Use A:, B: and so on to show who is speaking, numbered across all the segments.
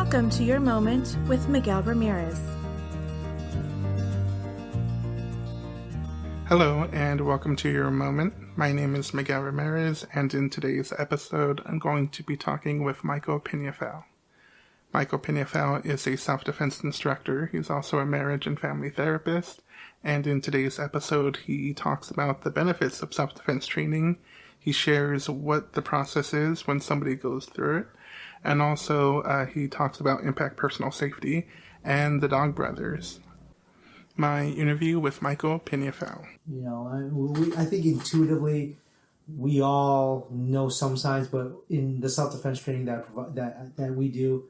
A: Welcome to Your Moment with Miguel Ramirez.
B: Hello and welcome to Your Moment. My name is Miguel Ramirez, and in today's episode I'm going to be talking with Michael Peñafiel. Michael Peñafiel is a self-defense instructor. He's also a marriage and family therapist, and in today's episode he talks about the benefits of self-defense training. He shares what the process is when somebody goes through it, and also he talks about impact personal safety and the Dog Brothers. My interview with Michael Peñafiel.
C: You know, I think intuitively we all know some signs, but in the self-defense training that we do,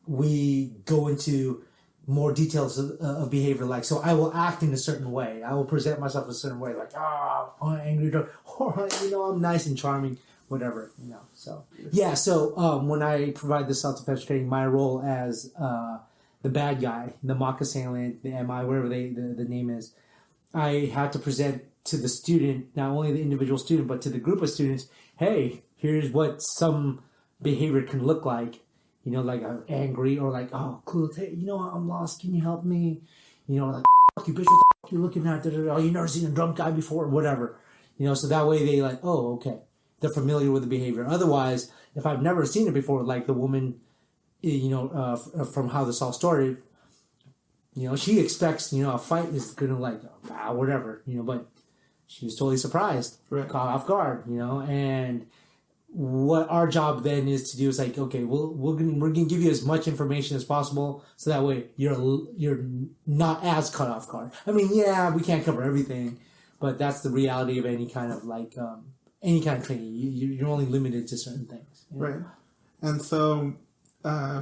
C: we go into more details of behavior. Like, so I will act in a certain way. I will present myself a certain way, like, I'm angry, or, I'm nice and charming, whatever, So, yeah, so when I provide the self-defense training, my role as the bad guy, the mock assailant, the MI, whatever the name is, I had to present to the student, not only the individual student, but to the group of students, hey, here's what some behavior can look like. Like I'm angry, or like, oh, cool, hey, I'm lost, can you help me? Like, fuck you, bitch, what the fuck you looking at? Oh, you never seen a drunk guy before, whatever. So that way they like, oh, okay. They're familiar with the behavior. Otherwise, if I've never seen it before, like the woman, from how this all started, she expects, a fight is gonna like, whatever, but she was totally surprised,
B: right.
C: Caught off guard, and what our job then is to do is like, okay, we're gonna give you as much information as possible, so that way you're not as caught off guard. I mean, yeah, we can't cover everything, but that's the reality of any kind of like any kind of training. You're only limited to certain things,
B: right? And so.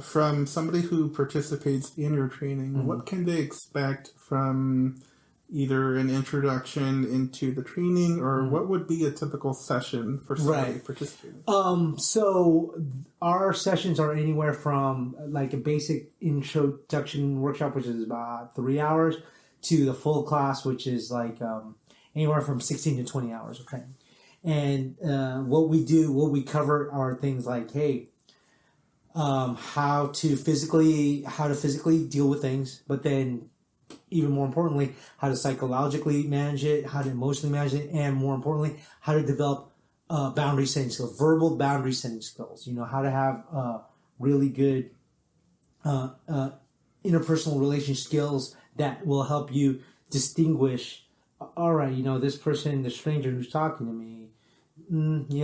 B: From somebody who participates in your training, mm-hmm. What can they expect from either an introduction into the training, or mm-hmm. what would be a typical session for somebody participating?
C: So our sessions are anywhere from like a basic introduction workshop, which is about 3 hours, to the full class, which is like anywhere from 16 to 20 hours of training. And what we cover are things like, hey, how to physically deal with things, but then even more importantly, how to psychologically manage it, how to emotionally manage it, and more importantly, how to develop boundary setting skills, verbal boundary setting skills. How to have really good interpersonal relationship skills that will help you distinguish. All right, this person, the stranger who's talking to me,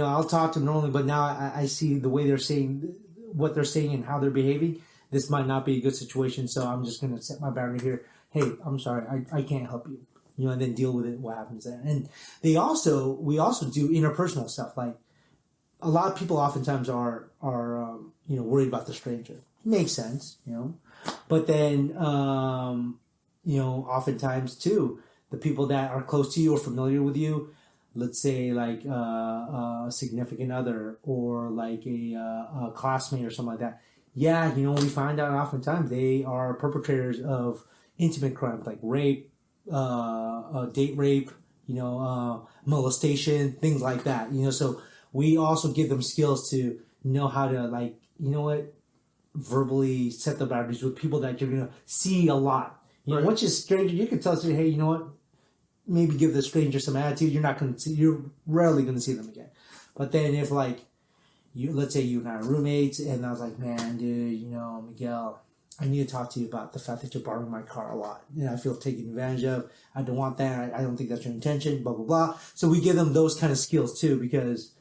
C: I'll talk to them normally, but now I see the way they're saying what they're saying and how they're behaving. This might not be a good situation, so I'm just going to set my boundary here. Hey, I'm sorry, I can't help you. And then deal with it, what happens there. And we also do interpersonal stuff. Like, a lot of people oftentimes are worried about the stranger. Makes sense, But then, oftentimes too, the people that are close to you or familiar with you, let's say like a significant other, or like a classmate or something like that. Yeah, we find out oftentimes they are perpetrators of intimate crimes like rape, date rape, molestation, things like that. So we also give them skills to know how to, like, verbally set the boundaries with people that you're gonna see a lot.
B: Right.
C: Once you're a stranger, you can tell us, hey, maybe give the stranger some attitude. You're rarely going to see them again. But then if like, let's say you and I are roommates, and I was like, man, dude, Miguel, I need to talk to you about the fact that you're borrowing my car a lot. I feel taken advantage of. I don't want that. I don't think that's your intention, blah, blah, blah. So we give them those kind of skills too, because,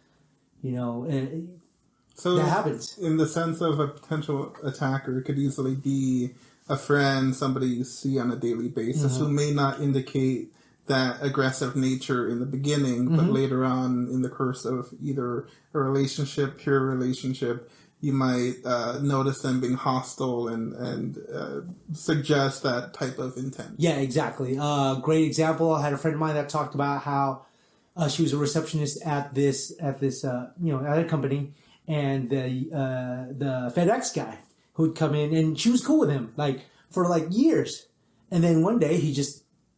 B: so
C: that happens.
B: In the sense of a potential attacker, it could easily be a friend, somebody you see on a daily basis, mm-hmm. who may not indicate that aggressive nature in the beginning, but mm-hmm. later on in the course of either a relationship, pure relationship, you might notice them being hostile and suggest that type of intent.
C: Yeah, exactly. Great example. I had a friend of mine that talked about how she was a receptionist at a company, and the FedEx guy who'd come in, and she was cool with him like for like years, and then one day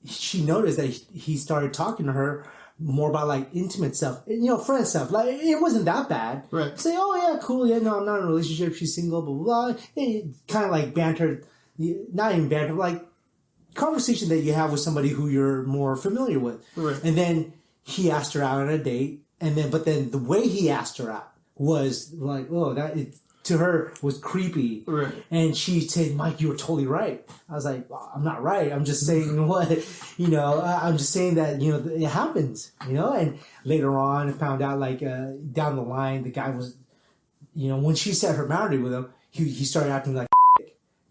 C: she noticed that he started talking to her more about like intimate stuff, friend stuff. Like it wasn't that bad.
B: Right.
C: Say, oh yeah, cool. Yeah, no, I'm not in a relationship. She's single. Blah blah blah. Kind of like banter, not even banter, like conversation that you have with somebody who you're more familiar with.
B: Right.
C: And then he asked her out on a date, but then the way he asked her out was like, oh, to her was creepy.
B: Right.
C: And she said, Mike, you were totally right. I was like, well, I'm not right. I'm just saying I'm just saying that, it happens, and later on I found out like, down the line, the guy was, when she set her boundary with him, he started acting like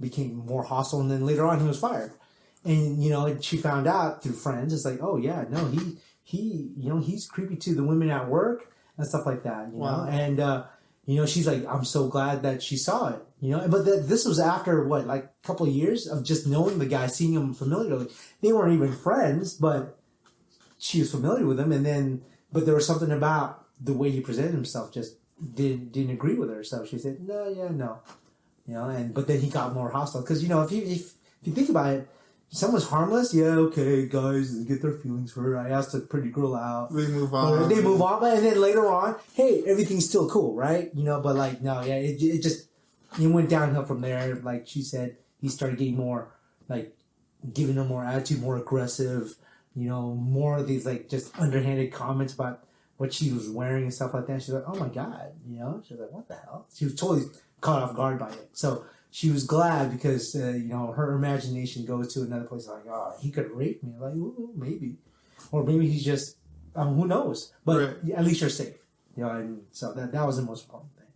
C: became more hostile. And then later on he was fired. And, and she found out through friends. It's like, oh yeah, no, he's creepy to the women at work and stuff like that,
B: Wow.
C: know, and, she's like, I'm so glad that she saw it, But this was after, like a couple of years of just knowing the guy, seeing him familiarly. They weren't even friends, but she was familiar with him. But there was something about the way he presented himself just didn't agree with her. So she said, no. But then he got more hostile. Because, if you think about it, someone's harmless, yeah, okay, guys, get their feelings hurt. I asked a pretty girl out.
B: They move on.
C: And then later on, hey, everything's still cool, right? But like, no, yeah, it went downhill from there. Like she said, he started getting more, like, giving her more attitude, more aggressive, more of these, like, just underhanded comments about what she was wearing and stuff like that. She's like, oh my God, She's like, what the hell? She was totally caught off guard by it. So she was glad because, her imagination goes to another place like, oh, he could rape me. Like, ooh, maybe. Or maybe he's just, who knows? But
B: right.
C: At least you're safe. And so that was the most important thing.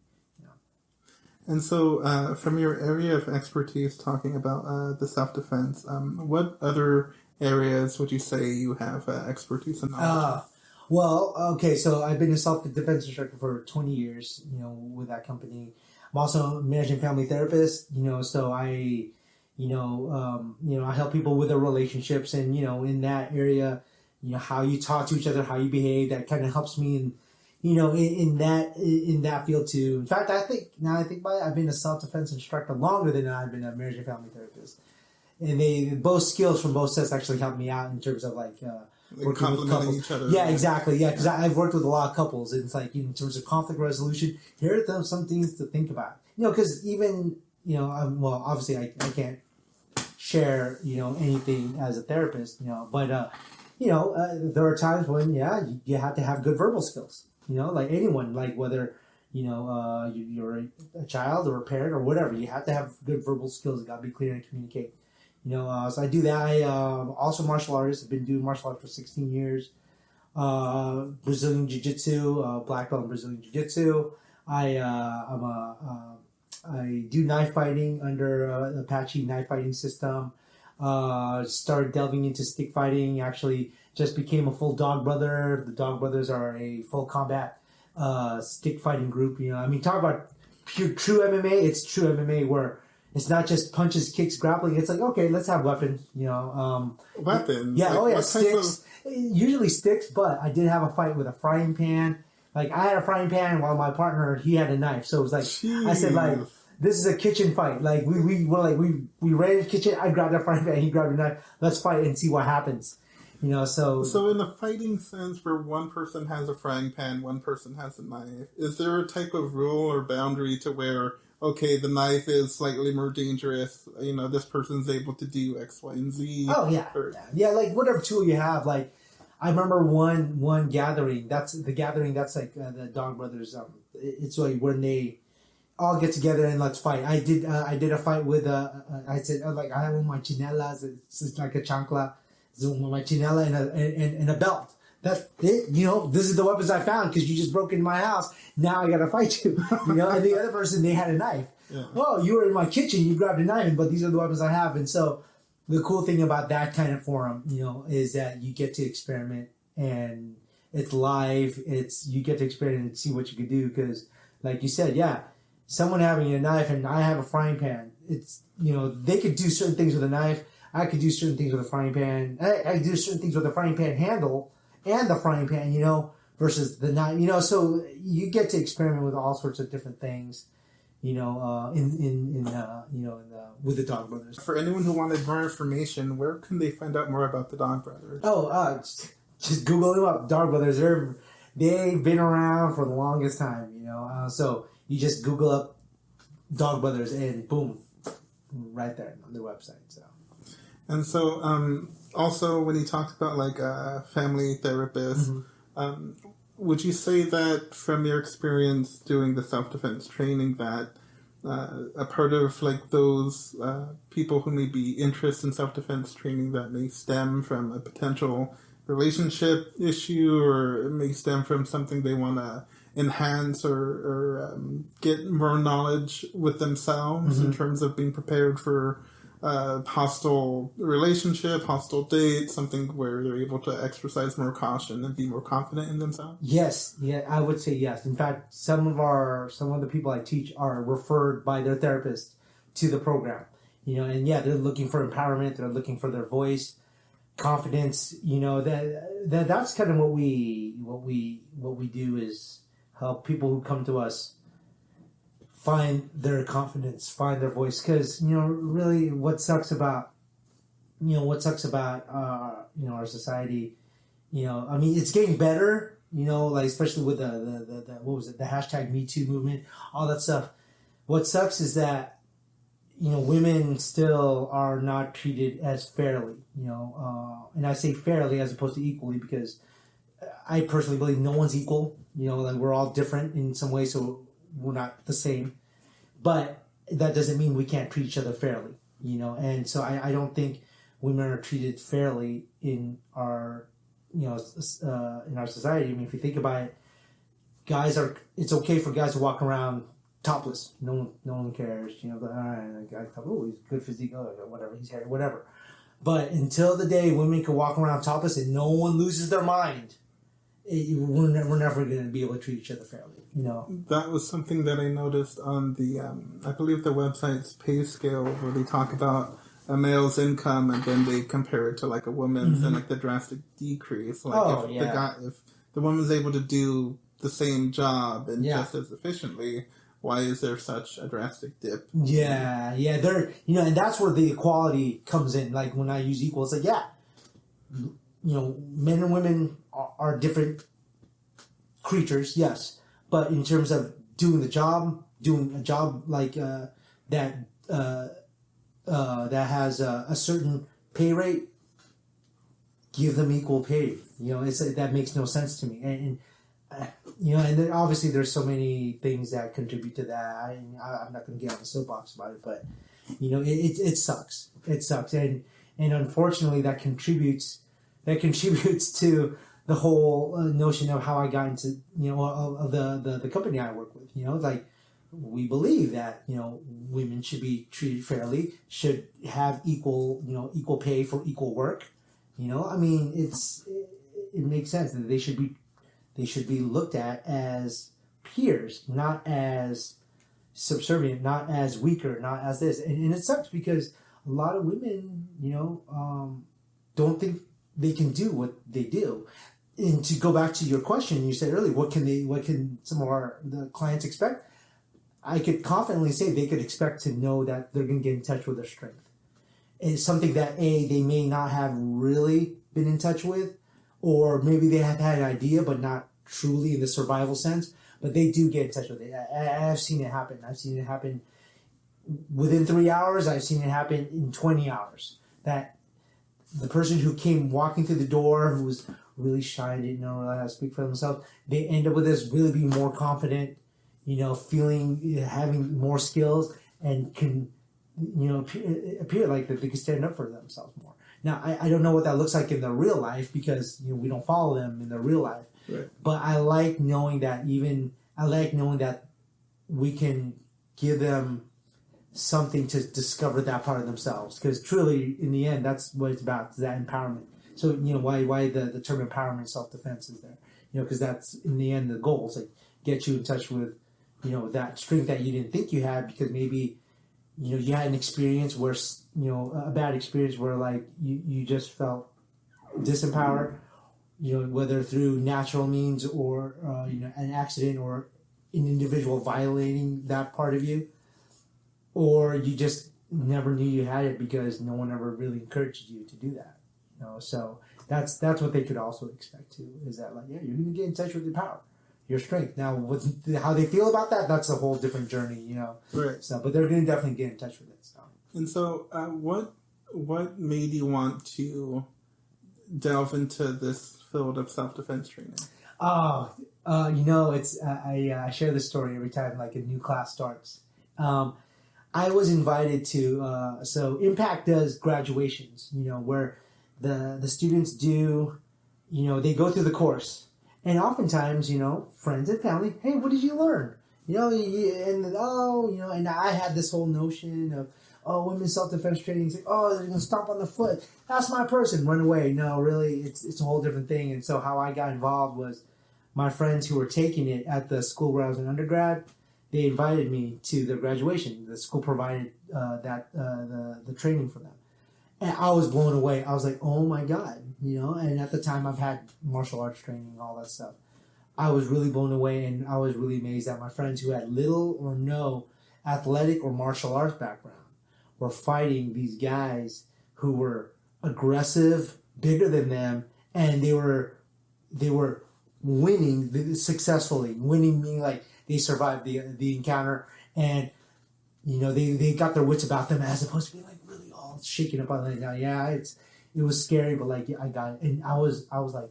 B: And so, from your area of expertise talking about the self-defense, what other areas would you say you have expertise and knowledge?
C: Well, okay, so I've been a self-defense instructor for 20 years, with that company. I'm also a marriage and family therapist, so I help people with their relationships and, in that area, how you talk to each other, how you behave, that kind of helps me in that field too. In fact, now I think about it, I've been a self-defense instructor longer than I've been a marriage and family therapist. And both skills from both sets actually helped me out in terms of like working with couples.
B: Each other.
C: Yeah, exactly. Yeah, because I've worked with a lot of couples, and it's like in terms of conflict resolution, here are some things to think about. Because even obviously I can't share anything as a therapist, but there are times when you have to have good verbal skills. Like anyone, like whether you're a child or a parent or whatever, you have to have good verbal skills. You got to be clear and communicate. So I do that. I also martial artist. I've been doing martial arts for 16 years. Brazilian Jiu-Jitsu, black belt in Brazilian Jiu-Jitsu. I do knife fighting under the Apache knife fighting system. Started delving into stick fighting. Actually, just became a full Dog Brother. The Dog Brothers are a full combat stick fighting group. Talk about true MMA. It's true MMA where it's not just punches, kicks, grappling. It's like, okay, let's have weapons.
B: Weapons?
C: Yeah,
B: like,
C: sticks. Usually sticks, but I did have a fight with a frying pan. Like, I had a frying pan while my partner, he had a knife. So it was like, jeez. I said, like, this is a kitchen fight. Like, we ran in the kitchen. I grabbed a frying pan. He grabbed a knife. Let's fight and see what happens. So
B: in the fighting sense where one person has a frying pan, one person has a knife, is there a type of rule or boundary to where, okay, the knife is slightly more dangerous, this person's able to do X, Y, and Z?
C: Oh, yeah. Yeah, like, whatever tool you have, like, I remember one gathering. That's the gathering. That's like the Dog Brothers. It's like when they all get together and let's fight. I did a fight with I said like I have one of my chinelas. It's like a chancla. It's one of my chinela and a belt. That's it. This is the weapons I found because you just broke into my house. Now I gotta fight you. And the other person, they had a knife. Yeah. Oh, you were in my kitchen. You grabbed a knife, but these are the weapons I have. And so the cool thing about that kind of forum, is that you get to experiment and it's live. You get to experiment and see what you can do because, like you said, someone having a knife and I have a frying pan. It's they could do certain things with a knife. I could do certain things with a frying pan. I could do certain things with a frying pan handle and the frying pan, versus the knife. So you get to experiment with all sorts of different things. With the Dog Brothers.
B: For anyone who wanted more information, where can they find out more about the Dog Brothers?
C: just Google them up. Dog Brothers, they've been around for the longest time, so you just Google up Dog Brothers and boom, right there on their website. So.
B: And so, also when you talked about like a family therapist, would you say that from your experience doing the self-defense training that a part of like those people who may be interested in self-defense training that may stem from a potential relationship issue or it may stem from something they want to enhance or get more knowledge with themselves in terms of being prepared for hostile relationship, hostile date, something where they're able to exercise more caution and be more confident in themselves?
C: Yes, yeah, I would say yes. In fact, some of the people I teach are referred by their therapist to the program. And yeah, they're looking for empowerment, they're looking for their voice, confidence. That's kind of what we do is help people who come to us find their confidence, find their voice. Because really, what sucks about our society. I mean, it's getting better. Like especially with the what was it, the hashtag Me Too movement, all that stuff. What sucks is that women still are not treated as fairly. And I say fairly as opposed to equally because I personally believe no one's equal. Like we're all different in some ways, so we're not the same, but that doesn't mean we can't treat each other fairly, and so I don't think women are treated fairly in our, in our society. I mean, if you think about it, it's okay for guys to walk around topless. No one cares, but all right, guy, oh, he's good physique, oh, whatever, he's hairy, whatever. But until the day women can walk around topless and no one loses their mind, we're never going to be able to treat each other fairly.
B: That was something that I noticed on the, I believe the website's pay scale where they talk about a male's income and then they compare it to like a woman's and like the drastic decrease. Like if the woman's able to do the same job and just as efficiently, why is there such a drastic dip?
C: Yeah, they're, and that's where the equality comes in. Like when I use equal, it's like, men and women are different creatures, yes. But in terms of doing a job like that has a certain pay rate, give them equal pay. That makes no sense to me. And then obviously there's so many things that contribute to that. I'm not going to get on the soapbox about it, but it sucks. It sucks, and unfortunately that contributes to the whole notion of how I got into of the company I work with. Like we believe that women should be treated fairly, should have equal pay for equal work. I mean it makes sense that they should be looked at as peers, not as subservient, not as weaker, not as this. And it sucks because a lot of women, don't think they can do what they do. And to go back to your question, you said earlier, what can some of the clients expect? I could confidently say they could expect to know that they're going to get in touch with their strength. It's something that they may not have really been in touch with, or maybe they have had an idea, but not truly in the survival sense, but they do get in touch with it. I've seen it happen. I've seen it happen within 3 hours. I've seen it happen in 20 hours. That the person who came walking through the door, who was really shy, didn't know how to speak for themselves, they end up with this really being more confident, having more skills, and can, appear like that they can stand up for themselves more. Now, I don't know what that looks like in their real life because we don't follow them in their real life.
B: Right.
C: But I like knowing that we can give them something to discover that part of themselves, because truly, in the end, that's what it's about, that empowerment. So why the term empowerment, self-defense is there, because that's in the end the goal. It's like get you in touch with that strength that you didn't think you had, because maybe you had an experience where a bad experience where like you just felt disempowered, whether through natural means or an accident or an individual violating that part of you, or you just never knew you had it because no one ever really encouraged you to do that. So that's what they could also expect too. Is that like, yeah, you're going to get in touch with your power, your strength. Now, how they feel about that, that's a whole different journey, you know.
B: Right.
C: So, but they're going to definitely get in touch with it. So.
B: And so, what made you want to delve into this field of self-defense training?
C: Oh, you know, it's I share this story every time like a new class starts. I was invited to so Impact does graduations, you know, where the students do, you know, they go through the course, and oftentimes, you know, friends and family, hey, what did you learn? You know, and I had this whole notion of, women's self-defense training. It's like, they're going to stomp on the foot. That's my person. Run away. No, really, it's a whole different thing. And so how I got involved was my friends who were taking it at the school where I was an undergrad, they invited me to their graduation. The school provided the training for them. And I was blown away. I was like, oh my God, you know, and at the time I've had martial arts training, all that stuff. I was really blown away, and I was really amazed that my friends who had little or no athletic or martial arts background were fighting these guys who were aggressive, bigger than them, and they were winning successfully. Winning meaning like they survived the encounter, and you know they got their wits about them, as opposed to being like really all shaken up on it. Now, yeah, it was scary, but like I got it, and I was like,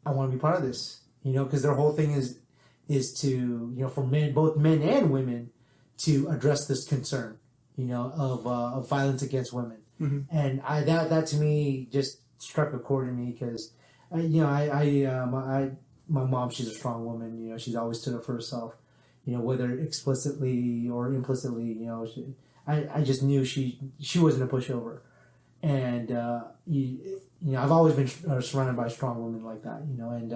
C: I want to be part of this, you know, because their whole thing is to, you know, for both men and women, to address this concern, you know, of violence against women. Mm-hmm. And that to me just struck a chord in me, because, you know, my mom, she's a strong woman, you know, she's always stood up for herself, you know, whether explicitly or implicitly, you know, I just knew she wasn't a pushover. And, you know, I've always been surrounded by strong women like that, you know, and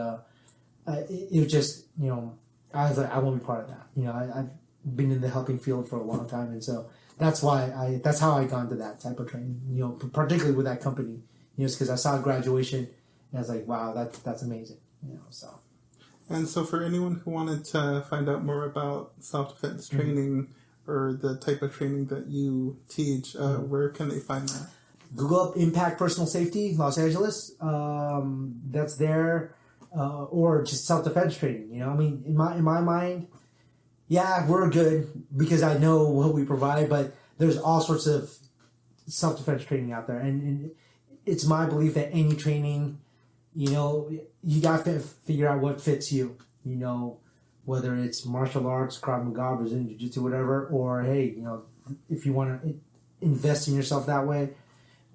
C: it was just, you know, I was like, I want to be part of that. You know, I've been in the helping field for a long time, and so that's how I got into that type of training, you know, particularly with that company, you know, it's because I saw graduation, and I was like, wow, that's amazing, you know, so.
B: And so for anyone who wanted to find out more about self-defense training or the type of training that you teach, where can they find that?
C: Google up Impact Personal Safety, Los Angeles. That's there. Or just self-defense training. You know, I mean, in my mind, yeah, we're good because I know what we provide, but there's all sorts of self-defense training out there. And it's my belief that any training, you know, you got to figure out what fits you. You know, whether it's martial arts, Krav Maga, Brazilian Jiu-Jitsu, whatever, or, hey, you know, if you want to invest in yourself that way,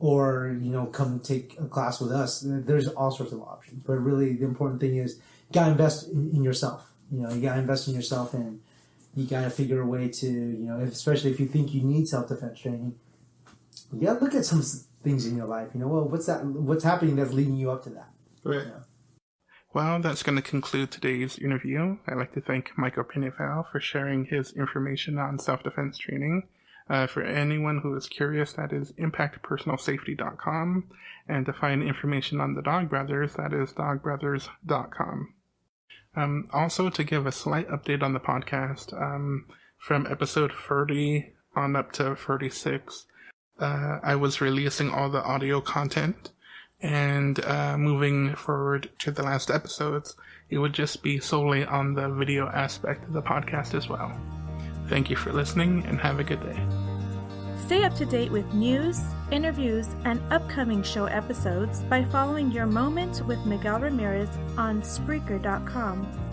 C: or, you know, come take a class with us. There's all sorts of options. But really, the important thing is you got to invest in yourself. You know, you got to invest in yourself, and you got to figure a way to, you know, especially if you think you need self-defense training, you got to look at some things in your life. You know, well, what's happening that's leading you up to that?
B: Right.
C: You know?
B: Well, that's going to conclude today's interview. I'd like to thank Michael Peñafiel for sharing his information on self-defense training. For anyone who is curious, that is impactpersonalsafety.com. And to find information on the Dog Brothers, that is dogbrothers.com. Also, to give a slight update on the podcast, from episode 30 on up to 36, I was releasing all the audio content. And moving forward to the last episodes, it would just be solely on the video aspect of the podcast as well. Thank you for listening, and have a good day.
A: Stay up to date with news, interviews, and upcoming show episodes by following Your Moment with Miguel Ramirez on Spreaker.com.